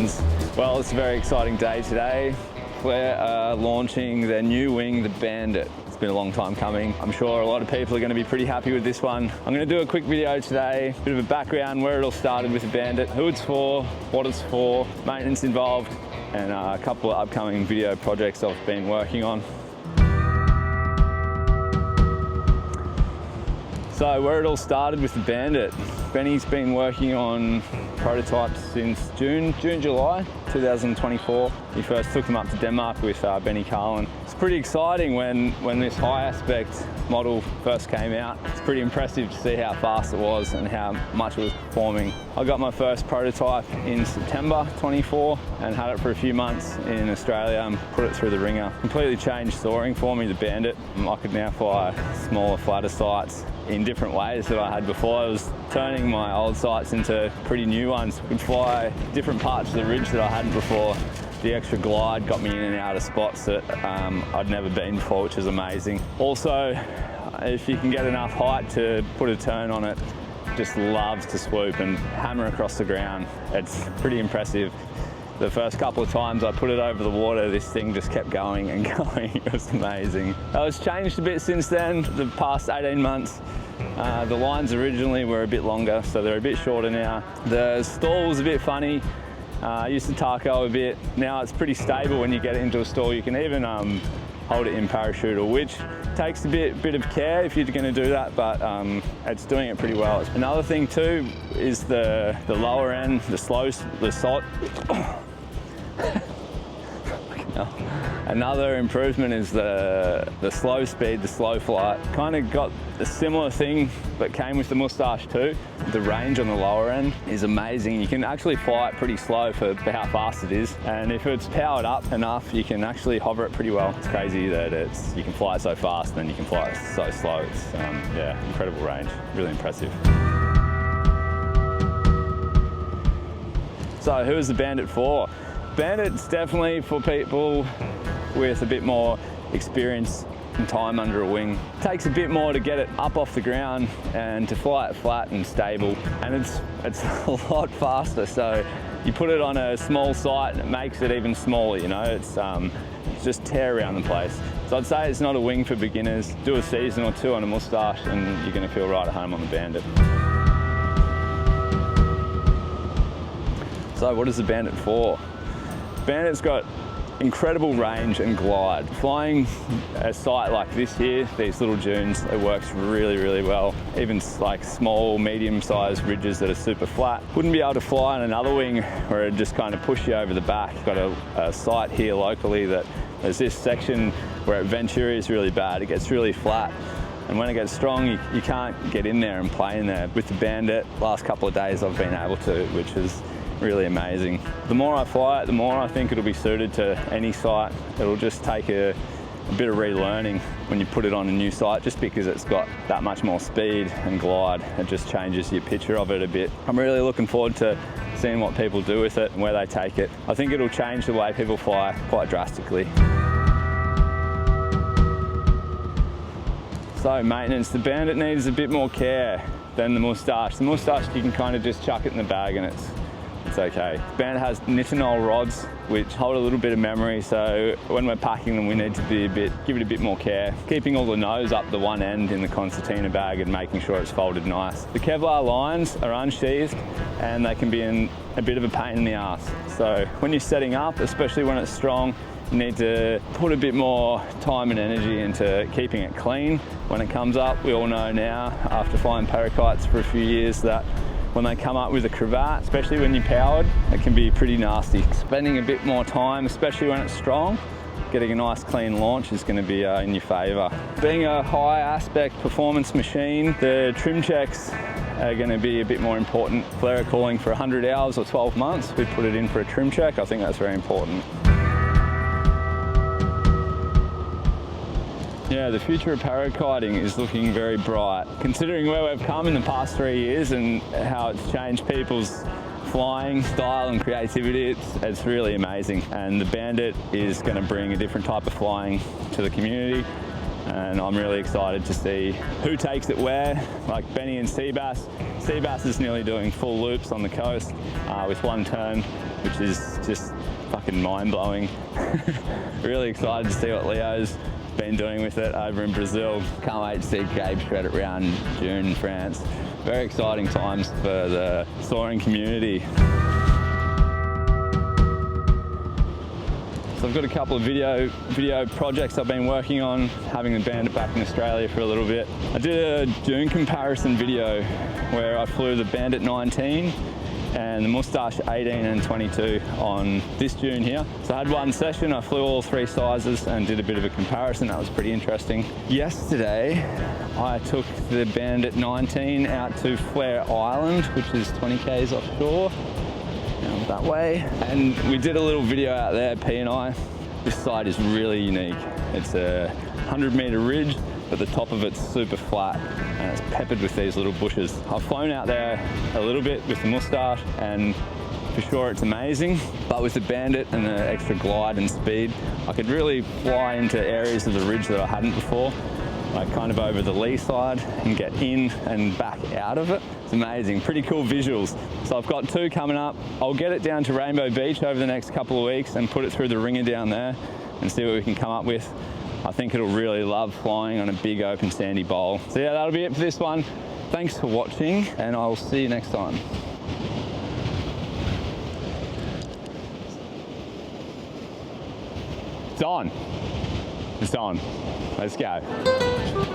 friends. Well, it's a very exciting day today. FLARE are launching their new wing, the Bandit. It's been a long time coming. I'm sure a lot of people are going to be pretty happy with this one. I'm going to do a quick video today, a bit of a background, where it all started with the Bandit, who it's for, what it's for, maintenance involved, and a couple of upcoming video projects I've been working on. So where it all started with the Bandit, Benny's been working on prototypes since July 2024. He first took them up to Denmark with Benny Carlin. It's pretty exciting when this high aspect model first came out. It's pretty impressive to see how fast it was and how much it was performing. I got my first prototype in September 24 and had it for a few months in Australia and put it through the ringer. Completely changed soaring for me, the Bandit. I could now fly smaller, flatter sights in different ways that I had before. I was turning my old sights into pretty new ones. I could fly different parts of the ridge that I hadn't before. The extra glide got me in and out of spots that I'd never been before, which is amazing. Also, if you can get enough height to put a turn on it, just loves to swoop and hammer across the ground. It's pretty impressive. The first couple of times I put it over the water, this thing just kept going and going. It was amazing. It's changed a bit since then, the past 18 months. The lines originally were a bit longer, so they're a bit shorter now. The stall was a bit funny. I used to taco a bit. Now it's pretty stable when you get it into a stall. You can even hold it in parachute, which takes a bit of care if you're going to do that, but it's doing it pretty well. Another thing too is the lower end, the salt. Another improvement is the slow speed, the slow flight. Kind of got a similar thing, but came with the Moustache too. The range on the lower end is amazing. You can actually fly it pretty slow for how fast it is. And if it's powered up enough, you can actually hover it pretty well. It's crazy that you can fly it so fast and then you can fly it so slow. It's, yeah, incredible range, really impressive. So who is the Bandit for? Bandit's definitely for people with a bit more experience and time under a wing. It takes a bit more to get it up off the ground and to fly it flat and stable, and it's a lot faster. So you put it on a small site and it makes it even smaller, you know. It's just tear around the place. So I'd say it's not a wing for beginners. Do a season or two on a Moustache and you're going to feel right at home on the Bandit. So what is the Bandit for? Bandit's got incredible range and glide. Flying a site like this here, these little dunes, it works really, really well. Even like small, medium-sized ridges that are super flat. Wouldn't be able to fly on another wing where it just kind of push you over the back. Got a site here locally that there's this section where at Venturi is really bad. It gets really flat. And when it gets strong, you can't get in there and play in there. With the Bandit, last couple of days I've been able to, which is really amazing. The more I fly it, the more I think it'll be suited to any site. It'll just take a bit of relearning when you put it on a new site, just because it's got that much more speed and glide. It just changes your picture of it a bit. I'm really looking forward to seeing what people do with it and where they take it. I think it'll change the way people fly quite drastically. So maintenance, the Bandit needs a bit more care than the Moustache. The Moustache, you can kind of just chuck it in the bag and it's okay. The Bandit has nitinol rods, which hold a little bit of memory, so when we're packing them, we need to give it a bit more care. Keeping all the nose up the one end in the concertina bag and making sure it's folded nice. The Kevlar lines are unsheathed and they can be a bit of a pain in the ass. So when you're setting up, especially when it's strong, you need to put a bit more time and energy into keeping it clean when it comes up. We all know now, after flying Parakites for a few years, that when they come up with a cravat, especially when you're powered, it can be pretty nasty. Spending a bit more time, especially when it's strong, getting a nice clean launch is going to be in your favour. Being a high aspect performance machine, the trim checks are going to be a bit more important. FLARE are calling for 100 hours or 12 months. We put it in for a trim check. I think that's very important. Yeah, the future of parakiting is looking very bright. Considering where we've come in the past 3 years and how it's changed people's flying style and creativity, it's really amazing. And the Bandit is going to bring a different type of flying to the community. And I'm really excited to see who takes it where, like Benny and Seabass. Seabass is nearly doing full loops on the coast with one turn. which is just fucking mind-blowing. Really excited to see what Leo's been doing with it over in Brazil. Can't wait to see Gabe shred it around June in France. Very exciting times for the soaring community. So I've got a couple of video projects I've been working on, having the Bandit back in Australia for a little bit. I did a dune comparison video where I flew the Bandit 19 and the Moustache 18 and 22 on this dune here. So I had one session, I flew all three sizes and did a bit of a comparison. That was pretty interesting. Yesterday, I took the Bandit 19 out to Flare Island, which is 20 k's offshore, down that way. And we did a little video out there, P and I. This site is really unique. It's a 100-meter ridge, but the top of it's super flat and it's peppered with these little bushes. I've flown out there a little bit with the Moustache and for sure it's amazing, but with the Bandit and the extra glide and speed, I could really fly into areas of the ridge that I hadn't before, like kind of over the lee side and get in and back out of it. It's amazing, pretty cool visuals. So I've got two coming up. I'll get it down to Rainbow Beach over the next couple of weeks and put it through the ringer down there and see what we can come up with. I think it'll really love flying on a big open sandy bowl. So yeah, that'll be it for this one. Thanks for watching and I'll see you next time. It's on. It's on. Let's go.